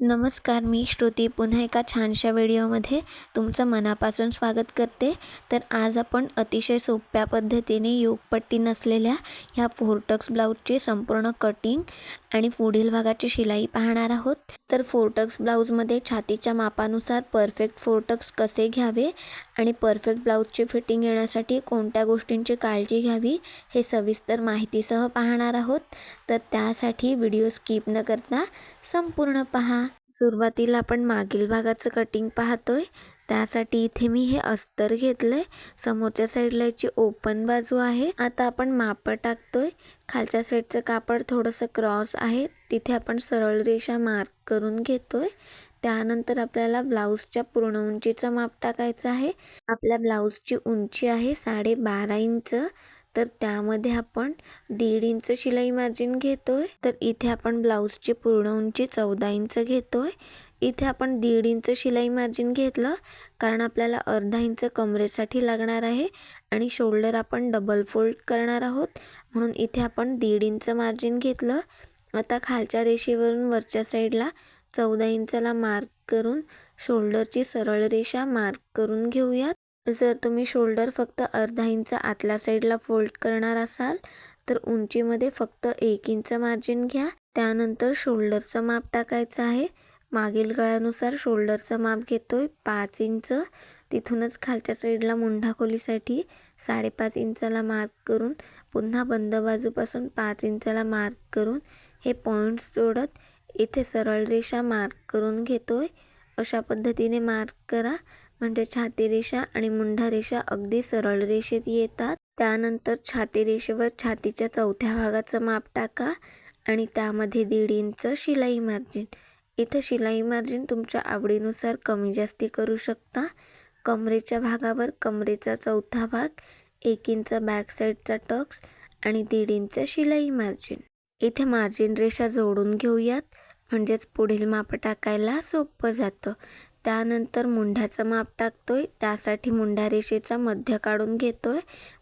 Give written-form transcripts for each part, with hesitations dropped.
नमस्कार, मी श्रुती पुन्हा एका छानशा व्हिडिओमध्ये तुमचं मनापासून स्वागत करते। तर आज आपण अतिशय सोप्या पद्धतीने योगपट्टी नसलेल्या ह्या फोरटक्स ब्लाऊजची संपूर्ण कटिंग आणि पुढील भागाची शिलाई पाहणार आहोत। तर फोरटक्स ब्लाऊजमध्ये छातीच्या मापानुसार परफेक्ट फोरटक्स कसे घ्यावे आणि परफेक्ट ब्लाऊजची फिटिंग येण्यासाठी कोणत्या गोष्टींची काळजी घ्यावी हे सविस्तर माहितीसह पाहणार आहोत। तर त्यासाठी व्हिडिओ स्किप न करता संपूर्ण पहा। सुरुवातीला आपण मागील भागाचं कटिंग पाहतोय। त्यासाठी इथे मी हे अस्तर घेतलंय। समोरच्या साईडला याची ओपन बाजू आहे। आता आपण माप टाकतोय। खालच्या साईडचं कापड थोडंसं क्रॉस आहे, तिथे आपण सरळ रेषा मार्क करून घेतोय। त्यानंतर आपल्याला ब्लाऊजच्या पूर्ण उंचीचं माप टाकायचं आहे। आपल्या ब्लाऊजची उंची आहे 12.5 इंच। तर त्यामध्ये आपण 1.5 इंच शिलाई मार्जिन घेतोय। तर इथे आपण ब्लाऊजची पूर्ण उंची 14 इंच घेतोय। इथे आपण 1.5 इंच शिलाई मार्जिन घेतलं कारण आपल्याला अर्धा इंच कमरेसाठी लागणार आहे आणि शोल्डर आपण डबल फोल्ड करणार आहोत, म्हणून इथे आपण 1.5 इंच मार्जिन घेतलं। आता खालच्या रेषेवरून वरच्या साईडला 14 इंचला मार्क करून शोल्डरची सरळ रेषा मार्क करून घेऊयात। जर तुम्ही शोल्डर फक्त अर्धा इंच आतल्या साईडला फोल्ड करणार असाल तर उंचीमध्ये फक्त 1 इंच मार्जिन घ्या। त्यानंतर शोल्डरचं माप टाकायचं आहे। मागील गळ्यानुसार शोल्डरचं माप घेतोय 5 इंच। तिथूनच खालच्या साईडला मुंढा खोलीसाठी 5.5 इंचला मार्क करून पुन्हा बंद बाजूपासून 5 इंचला मार्क करून हे पॉइंट्स जोडत इथे सरळ रेषा मार्क करून घेतोय। अशा पद्धतीने मार्क करा म्हणजे छाती रेषा आणि मुंढा रेषा अगदी सरळ रेषेत येतात। त्यानंतर छाती रेषेवर छातीच्या चौथ्या भागाचं माप टाका आणि त्यामध्ये 1.5 इंच शिलाई मार्जिन। इथे शिलाई मार्जिन तुमच्या आवडीनुसार कमी जास्ती करू शकता। कमरेच्या भागावर कमरेचा चौथा भाग, 1 इंच बॅक साईडचा टक्स आणि 1.5 इंच शिलाई मार्जिन। इथे मार्जिन रेषा जोडून घेऊयात म्हणजेच पुढील माप टाकायला सोपं जातं। त्यानंतर मुंढ्याचं माप टाकतोय। त्यासाठी मुंढ्या रेषेचा मध्य काढून घेतोय।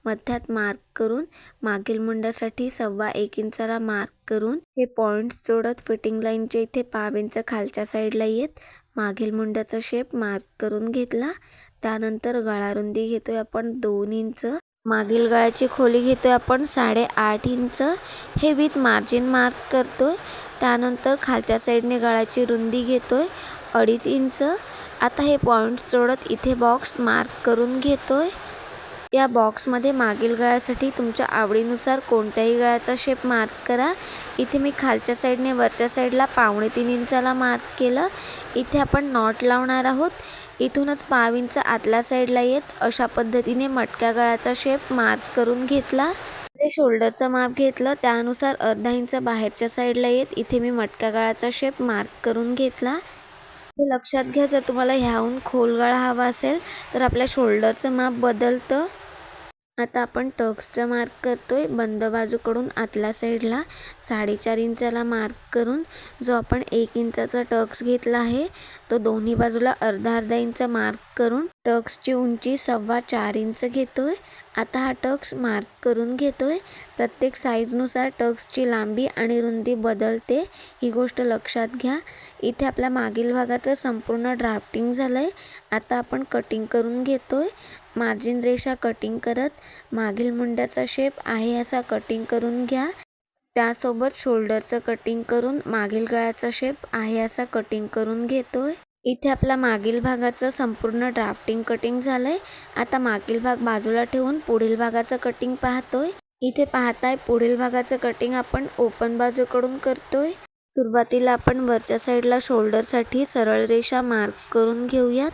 मध्यात मार्क करून मागील मुंड्यासाठी 1.25 इंचला मार्क करून हे पॉइंट्स जोडत फिटिंग लाईनच्या इथे 1.5 इंच खालच्या साईडला येत मागील मुंड्याचा शेप मार्क करून घेतला। त्यानंतर गळा रुंदी घेतोय आपण 2 इंच। मागील गळ्याची खोली घेतोय आपण 8.5 इंच। हे विथ मार्जिन मार्क करतोय। त्यानंतर खालच्या साईडने गळ्याची रुंदी घेतोय 2.5 इंच। आता हे पॉइंट्स जोडत इथे बॉक्स मार्क करून घेतोय। या बॉक्समध्ये मागील गळ्यासाठी तुमच्या आवडीनुसार कोणत्याही गळ्याचा शेप मार्क करा। इथे मी खालच्या साईडने वरच्या साईडला 2.25 इंचाला मार्क केलं। इथे आपण नॉट लावणार आहोत। इथूनच 1.5 इंच आतल्या साईडला येत अशा पद्धतीने मटक्या गळ्याचा शेप मार्क करून घेतला। इथे शोल्डरचं माप घेतलं, त्यानुसार अर्धा इंच बाहेरच्या साईडला येत इथे मी मटक्या गळ्याचा शेप मार्क करून घेतला। हे लक्षात घ्या, जर तुम्हाला ह्याहून खोल गळा हवा असेल तर आपल्या शोल्डरचं माप बदलतं। आता आपण टक्सचं मार्क करतोय। बंद बाजूकडून आतल्या साईडला 4.5 इंचाला मार्क करून जो आपण 1 इंचाचा टक्स घेतला आहे तो दोन्ही बाजूला अर्धा इंच मार्क करून टक्सची उंची 4.25 इंच घेतोय। आता हा टक्स मार्क करून घेतोय। प्रत्येक साईजनुसार टक्सची लांबी आणि रुंदी बदलते, ही गोष्ट लक्षात घ्या। इथे आपल्या मागील भागाचं संपूर्ण ड्राफ्टिंग झालंय। आता आपण कटिंग करून घेतोय। मार्जिन रेषा कटिंग करत मागील मुंड्याचा शेप आहे असा कटिंग करून घ्या। त्यासोबत शोल्डरचं कटिंग करून मागील गळ्याचा शेप आहे असा कटिंग करून घेतोय। इथे आपल्या मागील भागाचं संपूर्ण ड्राफ्टिंग कटिंग झालंय। आता मागील भाग बाजूला ठेवून पुढील भागाचं कटिंग पाहतोय। इथे पाहताय पुढील भागाचं कटिंग आपण ओपन बाजूकडून करतोय। सुरुवातीला आपण वरच्या साईडला शोल्डरसाठी सरळ रेषा मार्क करून घेऊयात।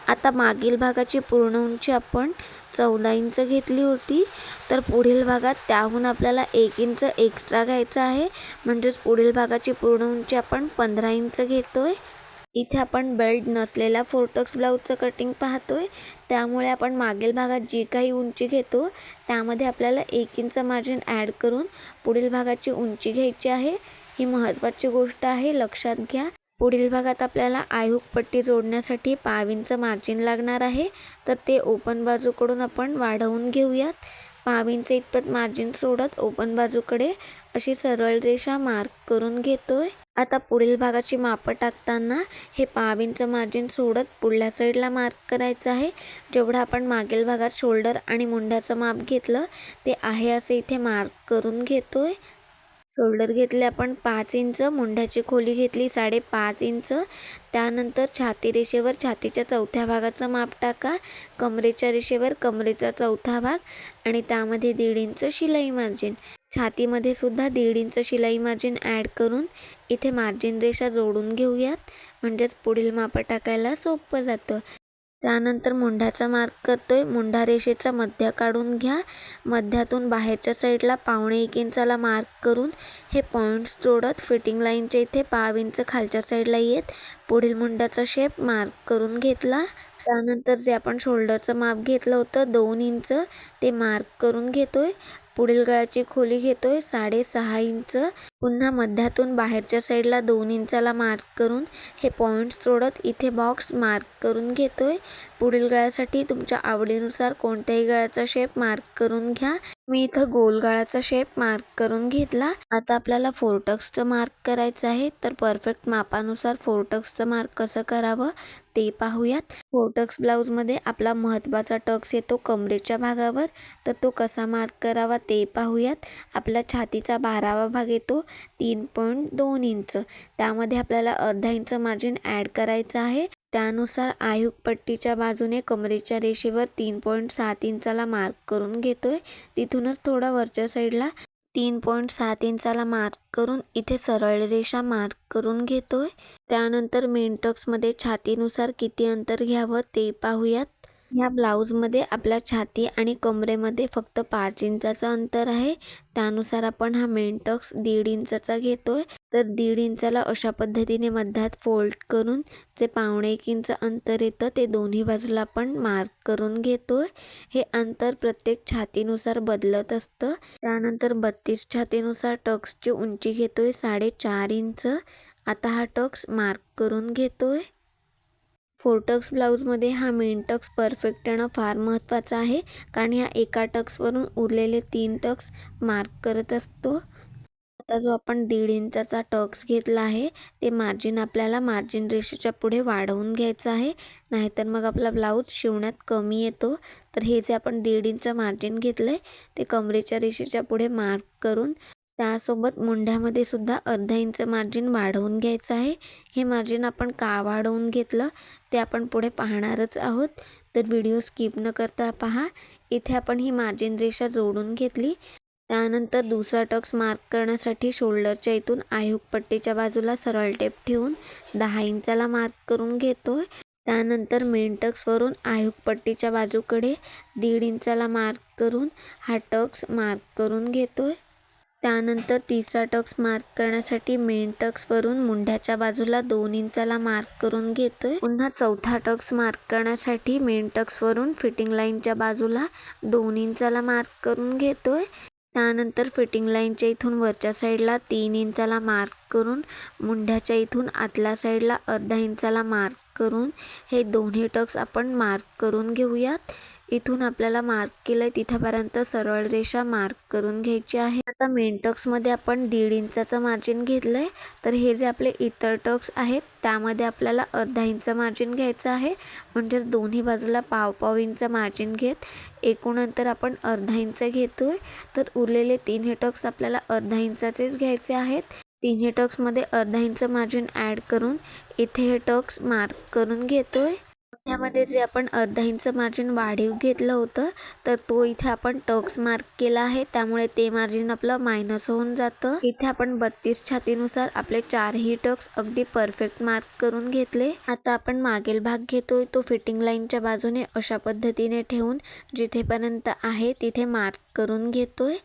आता मागील भागाची पूर्ण उंची आपण 14 इंच घेतली होती, तर पुढील भागात त्याहून आपल्याला 1 इंच एक्स्ट्रा घ्यायचं आहे, म्हणजेच पुढील भागाची पूर्ण उंची आपण 15 इंच घेतोय। इथे आपण बेल्ट नसलेल्या फोरटक्स ब्लाऊजचं कटिंग पाहतोय, त्यामुळे आपण मागील भागात जी काही उंची घेतो त्यामध्ये आपल्याला 1 इंच मार्जिन ॲड करून पुढील भागाची उंची घ्यायची आहे। ही महत्त्वाची गोष्ट आहे, लक्षात घ्या। पुढील भागात आपल्याला आयहुक पट्टी जोडण्यासाठी 1.5 इंच मार्जिन लागणार आहे, तर ते ओपन बाजूकडून आपण वाढवून घेऊयात। पाव इंच इतपत मार्जिन सोडत ओपन बाजूकडे अशी सरळ रेषा मार्क करून घेतोय। आता पुढील भागाची मापं टाकताना हे पाव इंच मार्जिन सोडत पुढल्या साईडला मार्क करायचं आहे। जेवढं आपण मागील भागात शोल्डर आणि मुंड्याचं माप घेतलं ते आहे असे इथे मार्क करून घेतोय। शोल्डर घेतले आपण 5 इंच, मुंड्याची खोली घेतली 5.5 इंच। त्यानंतर छाती रेषेवर छातीच्या चौथ्या भागाचं माप टाका, कमरेच्या रेषेवर कमरेचा चौथा भाग आणि त्यामध्ये 1.5 इंच शिलाई मार्जिन। छातीमध्ये सुद्धा 1.5 इंच शिलाई मार्जिन ॲड करून इथे मार्जिन रेषा जोडून घेऊयात, म्हणजेच पुढील माप टाकायला सोपं जातं। त्यानंतर मुंड्याचा मार्क करतोय। मुंडा रेषेचा मध्य काढून घ्या, मध्यातून बाहेरच्या साईडला 1.25 इंचाला मार्क करून हे पॉईंट्स जोडत फिटिंग लाईनच्या इथे पाव इंच खालच्या साईडला येत पुढील मुंड्याचा शेप मार्क करून घेतला। त्यानंतर जे आपण शोल्डरचं माप घेतलं होतं 2 इंच ते मार्क करून घेतोय। पुढील गळ्याची खोली घेतोय 6.5 इंच। पुन्हा मध्यातून बाहेरच्या साईडला 2 इंचाला मार्क करून हे पॉईंट्स जोडत इथे बॉक्स मार्क करून घेतोय। पुढील गळ्यासाठी तुमच्या आवडीनुसार कोणत्याही गळ्याचा शेप मार्क करून घ्या। मी इथं गोल गळ्याचा शेप मार्क करून घेतला। आता आपल्याला फोरटक्सचं मार्क करायचं आहे, तर परफेक्ट मापानुसार फोरटक्सचं मार्क कसं करावं ते पाहूयात। फोरटक्स ब्लाऊजमध्ये आपला महत्त्वाचा टक्स येतो कमरेच्या भागावर, तर तो कसा मार्क करावा ते पाहूयात। आपला छातीचा 12वा भाग येतो 3.2 इंच, त्यामध्ये आपल्याला अर्धा इंच मार्जिन ॲड करायचं आहे। त्यानुसार आयुक पट्टीच्या बाजूने कमरेच्या रेषेवर 3.7 इंचाला मार्क करून घेतोय। तिथूनच थोडा वरच्या साईडला 3.7 इंचाला मार्क करून इथे सरळ रेषा मार्क करून घेतोय। त्यानंतर मेन टक्समध्ये छातीनुसार किती अंतर घ्यावं ते पाहूयात। ह्या ब्लाऊजमध्ये आपल्या छाती आणि कमरेमध्ये फक्त 5 इंचाचं अंतर आहे, त्यानुसार आपण हा मेन टक्स 1.5 इंचाचा घेतोय। तर 1.5 इंचाला अशा पद्धतीने मध्यात फोल्ड करून जे 1.25 इंच अंतर येतं ते दोन्ही बाजूला आपण मार्क करून घेतोय। हे अंतर प्रत्येक छातीनुसार बदलत असतं। त्यानंतर 32 छातीनुसार टक्सची उंची घेतोय 4.5 इंच। आता हा टक्स मार्क करून घेतोय। फोरटक्स ब्लाऊजमध्ये हा मेन टक्स परफेक्ट येणं फार महत्त्वाचं आहे, कारण ह्या एका टक्सवरून उरलेले 3 टक्स मार्क करत असतो। आता जो आपण 1.5 इंचाचा टक्स घेतला आहे ते मार्जिन आपल्याला मार्जिन रेषेच्या पुढे वाढवून घ्यायचं आहे, नाहीतर मग आपला ब्लाऊज शिवण्यात कमी येतो। तर हे जे आपण 1.5 इंच मार्जिन घेतलंय ते कमरेच्या रेषेच्या पुढे मार्क करून त्यासोबत मुंड्यामध्ये सुद्धा अर्धा इंच मार्जिन वाढवून घ्यायचं आहे। हे मार्जिन आपण का वाढवून घेतलं ते आपण पुढे पाहणारच आहोत, तर व्हिडिओ स्किप न करता पहा। इथे आपण ही मार्जिन रेषा जोडून घेतली। त्यानंतर दुसरा टक्स मार्क करण्यासाठी शोल्डरच्या इथून आयुक पट्टीच्या बाजूला सरळ टेप ठेवून 10 इंचाला मार्क करून घेतोय। त्यानंतर मेन टक्सवरून आयुक पट्टीच्या बाजूकडे 1.5 इंचाला मार्क करून हा टक्स मार्क करून घेतोय। त्यानंतर तिसरा टक्स मार्क करण्यासाठी मेन टक्सवरून मुंड्याच्या बाजूला 2 इंचाला मार्क करून घेतोय। पुन्हा चौथा टक्स मार्क करण्यासाठी मेन टक्सवरून फिटिंग लाईनच्या बाजूला 2 इंचाला मार्क करून घेतोय। त्यानंतर फिटिंग लाईनच्या इथून वरच्या साईडला 3 इंचाला मार्क करून मुंड्याच्या इथून आतल्या साईडला अर्धा इंचाला मार्क करून हे दोन्ही टक्स आपण मार्क करून घेऊयात। इथून आपल्याला मार्क केलंय तिथपर्यंत सरळ रेषा मार्क करून घ्यायची आहे। आता मेन टक्समध्ये आपण 1.5 इंचाचं मार्जिन घेतलंय, तर हे जे आपले इतर टक्स आहेत त्यामध्ये आपल्याला अर्धा इंच मार्जिन घ्यायचं आहे, म्हणजेच दोन्ही बाजूला पाव इंच मार्जिन घेत एकूण अंतर आपण अर्धा इंच घेतोय। तर उरलेले 3 टक्स आपल्याला अर्धा इंचाचेच घ्यायचे आहेत। 3 टक्समध्ये अर्धा इंच मार्जिन ॲड करून इथे हे टक्स मार्क करून घेतोय। यामध्ये जे आपण अर्धा इंच मार्जिन वाढीव घेतलं होतं तर तो इथे आपण टक्स मार्क केला आहे, त्यामुळे ते मार्जिन आपलं मायनस होऊन जातं। इथे आपण 32 छातीनुसार आपले 4ही टक्स अगदी परफेक्ट मार्क करून घेतले। आता आपण मागील भाग घेतोय तो फिटिंग लाईनच्या बाजूने अशा पद्धतीने ठेवून जिथेपर्यंत आहे तिथे मार्क करून घेतोय।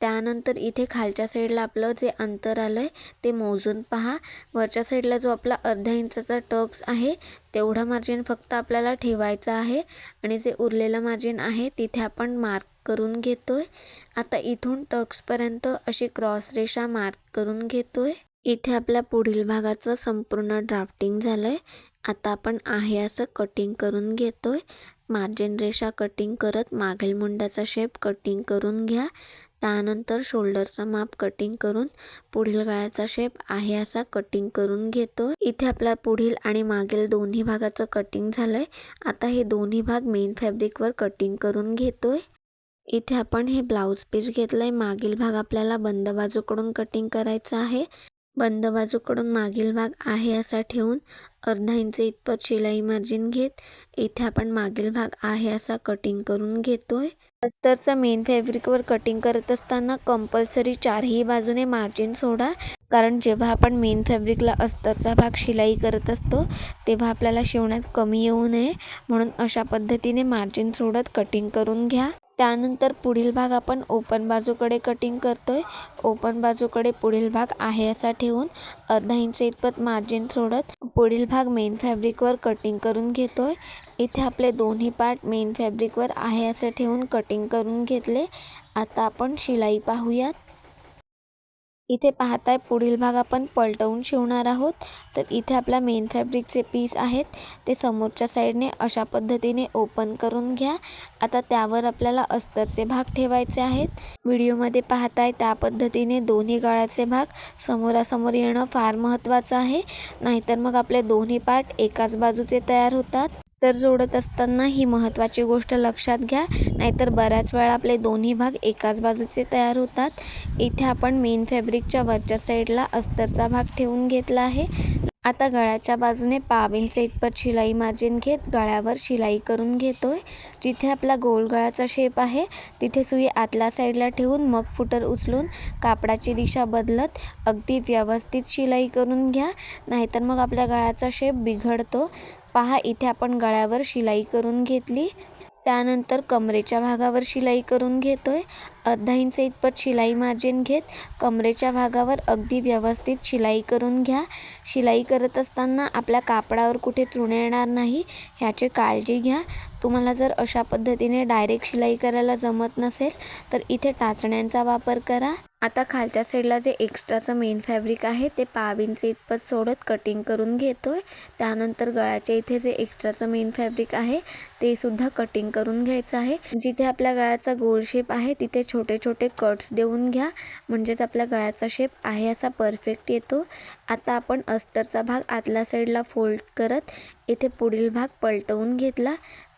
त्यानंतर इथे खालच्या साईडला आपलं जे अंतर आलंय ते मोजून पहा। वरच्या साईडला जो आपला अर्धा इंचाचा टक्स आहे तेवढं मार्जिन फक्त आपल्याला ठेवायचं आहे आणि जे उरलेलं मार्जिन आहे तिथे आपण मार्क करून घेतोय। आता इथून टक्सपर्यंत अशी क्रॉस रेषा मार्क करून घेतोय। इथे आपल्या पुढील भागाचं संपूर्ण ड्राफ्टिंग झालंय। आता आपण आहे असं कटिंग करून घेतोय। मार्जिन रेषा कटिंग करत मागील मुंड्याचा शेप कटिंग करून घ्या. त्यानंतर शोल्डरचा माप कटिंग करून पुढील गळ्याचा शेप आहे असा कटिंग करून घेतो. इथे आपला पुढील आणि मागील दोन्ही भागाचं कटिंग झालंय. आता हे दोन्ही भाग मेन फॅब्रिकवर कटिंग करून घेतोय. इथे आपण हे ब्लाऊज पीस घेतलंय. मागील भाग आपल्याला बंद बाजूकडून कटिंग करायचा आहे. बंद बाजूकडून मागील भाग आहे असा ठेवून अर्धा इंच इतपत शिलाई मार्जिन घेत इथे आपण मागील भाग आहे असा कटिंग करून घेतोय. अस्तरचा मेन फॅब्रिकवर कटिंग करत असताना कंपल्सरी चारही बाजूने मार्जिन सोडा, कारण जेव्हा आपण मेन फॅब्रिकला अस्तरचा भाग शिलाई करत असतो तेव्हा आपल्याला शिवण्यात कमी येऊ नये म्हणून अशा पद्धतीने मार्जिन सोडत कटिंग करून घ्या. त्यानंतर पुढील भाग आपण ओपन बाजूकडे कटिंग करतोय. ओपन बाजूकडे पुढील भाग आहे असा ठेवून अर्धा इंच इतपत मार्जिन सोडत पुढील भाग मेन फॅब्रिकवर कटिंग करून घेतोय. इथे आपले दोन्ही पार्ट मेन फॅब्रिकवर आहे असं ठेवून कटिंग करून घेतले. आता आपण शिलाई पाहूयात. इथे पाहताय पुढील भाग आपण पलटवून शिवणार आहोत. तर इथे आपला मेन फॅब्रिकचे पीस आहेत ते समोरच्या साईडने अशा पद्धतीने ओपन करून घ्या. आता त्यावर आपल्याला अस्तरचे भाग ठेवायचे आहेत. व्हिडिओमध्ये पाहताय त्या पद्धतीने दोन्ही गळ्याचे भाग समोरासमोर येणं फार महत्त्वाचं आहे, नाहीतर मग आपले दोन्ही पार्ट एकाच बाजूचे तयार होतात. अस्तर जोडत असताना ही महत्त्वाची गोष्ट लक्षात घ्या, नाहीतर बऱ्याच वेळा आपले दोन्ही भाग एकाच बाजूचे तयार होतात. इथे आपण मेन फॅब्रिकच्या वरच्या साईडला अस्तरचा भाग ठेवून घेतला आहे. आता गळ्याच्या बाजूने पाव इंच इतपत शिलाई मार्जिन घेत गळ्यावर शिलाई करून घेतोय. जिथे आपला गोल गळ्याचा शेप आहे तिथे सुई आतल्या साईडला ठेवून मग फुटर उचलून कापडाची दिशा बदलत अगदी व्यवस्थित शिलाई करून घ्या, नाहीतर मग आपल्या गळ्याचा शेप बिघडतो. पहा, इथे आपण गळ्यावर शिलाई करून घेतली. त्यानंतर कमरेच्या भागावर शिलाई करून घेतोय. अर्धा इंच इतपत शिलाई मार्जिन घेत कमरेच्या भागावर अगदी व्यवस्थित शिलाई करून घ्या. शिलाई करत असताना आपल्या कापडावर कुठे चुणे येणार नाही ह्याची काळजी घ्या. तुम्हाला जर अशा पद्धतीने डायरेक्ट शिलाई करायला जमत नसेल तर इथे टाचण्यांचा वापर करा. आता खालच्या साईडला जे एक्स्ट्राचं मेन फॅब्रिक आहे ते पाव इंच इतपत सोडत कटिंग करून घेतोय. त्यानंतर गळ्याच्या इथे जे एक्स्ट्राचं मेन फॅब्रिक आहे ते सुद्धा कटिंग करून घ्यायचं आहे. जिथे आपल्या गळ्याचा गोल शेप आहे तिथे छोटे छोटे कट्स देऊन घ्या, म्हणजेच आपल्या गळ्याचा शेप आहे असा परफेक्ट येतो. आता आपण अस्तरचा भाग आतल्या साईडला फोल्ड करत इथे पुढील भाग पलटवून घेतला.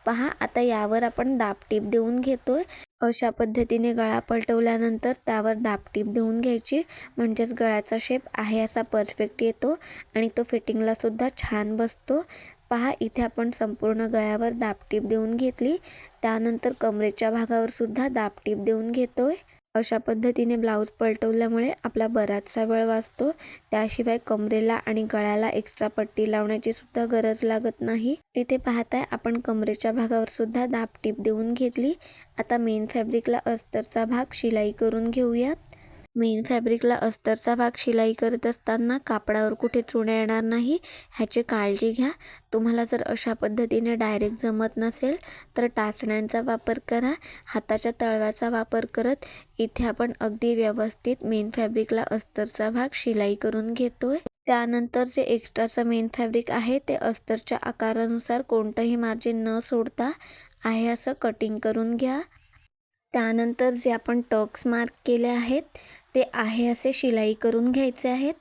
पहा, आता यावर आपण दाबटीप देऊन घेतोय. अशा पद्धतीने गळा पलटवल्यानंतर त्यावर दाबटीप देऊन घ्यायची, म्हणजेच गळ्याचा शेप आहे असा परफेक्ट येतो आणि तो फिटिंगला सुद्धा छान बसतो. पहा, इथे आपण संपूर्ण गळ्यावर दाबटीप देऊन घेतली. त्यानंतर कमरेच्या भागावर सुद्धा दाबटीप देऊन घेतोय. अशा पद्धतीने ब्लाऊज पलटवल्यामुळे आपला बराचसा वेळ वाचतो. त्याशिवाय कमरेला आणि गळ्याला एक्स्ट्रा पट्टी लावण्याची सुद्धा गरज लागत नाही. इथे पाहताय आपण कमरेच्या भागावर सुद्धा दाबटीप देऊन घेतली. आता मेन फॅब्रिकला अस्तरचा भाग शिलाई करून घेऊयात. मेन फॅब्रिकला अस्तरचा भाग शिलाई करत असताना कापडावर कुठे चुण्या येणार नाही ह्याची काळजी घ्या. तुम्हाला जर अशा पद्धतीने डायरेक्ट जमत नसेल तर टाचण्यांचा वापर करा. हाताच्या तळव्याचा वापर करत इथे आपण अगदी व्यवस्थित मेन फॅब्रिकला अस्तरचा भाग शिलाई करून घेतोय. त्यानंतर जे एक्स्ट्राचं मेन फॅब्रिक आहे ते अस्तरच्या आकारानुसार कोणतंही मार्जिन न सोडता आहे असं कटिंग करून घ्या. त्यानंतर जे आपण टक्स मार्क केले आहेत ते आहे असे शिलाई करून घ्यायचे आहेत.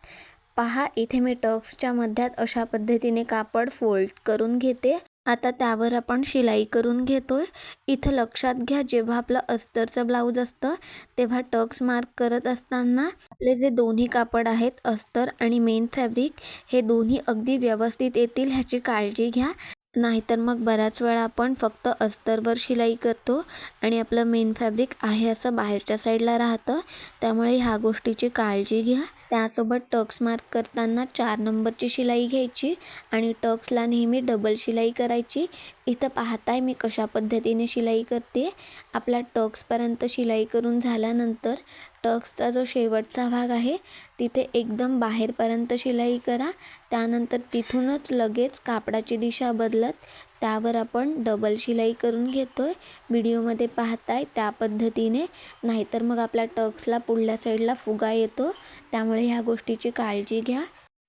पहा, इथे मी टक्सच्या मध्यात अशा पद्धतीने कापड फोल्ड करून घेते. आता त्यावर आपण शिलाई करून घेतोय. इथं लक्षात घ्या, जेव्हा आपलं अस्तरचं ब्लाऊज असतं तेव्हा टक्स मार्क करत असताना आपले जे दोन्ही कापड आहेत अस्तर आणि मेन फॅब्रिक हे दोन्ही अगदी व्यवस्थित येतील ह्याची काळजी घ्या, नाहीतर मग बऱ्याच वेळा आपण फक्त अस्तरवर शिलाई करतो आणि आपलं मेन फॅब्रिक आहे असं बाहेरच्या साईडला राहतं. त्यामुळे ह्या गोष्टीची काळजी घ्या. त्यासोबत टक्स मार्क करताना 4 नंबरची शिलाई घ्यायची आणि टक्सला नेहमी डबल शिलाई करायची. इथं पाहताय मी कशा पद्धतीने शिलाई करते. आपल्या टक्सपर्यंत शिलाई करून झाल्यानंतर टक्सचा जो शेवटचा भाग आहे तिथे एकदम बाहेरपर्यंत शिलाई करा. त्यानंतर तिथूनच लगेच कापडाची दिशा बदलत त्यावर आपण डबल शिलाई करून घेतोय. व्हिडिओमध्ये पाहताय त्या पद्धतीने, नाहीतर मग आपल्या टक्सला पुढल्या साईडला फुगा येतो. त्यामुळे ह्या गोष्टीची काळजी घ्या.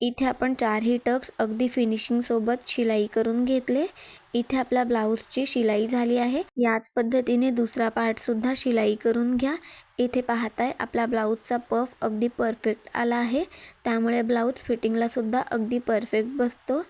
इथे आपण 4ही टक्स अगदी फिनिशिंग सोबत शिलाई करून घेतले। इथे आपल्या ब्लाऊजची शिलाई झाली आहे। याच पद्धतीने दुसरा पार्ट सुद्धा शिलाई करून घ्या। इथे पाहताय आपला ब्लाऊजचा पफ अगदी परफेक्ट आला आहे, त्यामुळे ब्लाऊज फिटिंगला सुद्धा अगदी परफेक्ट बसतो।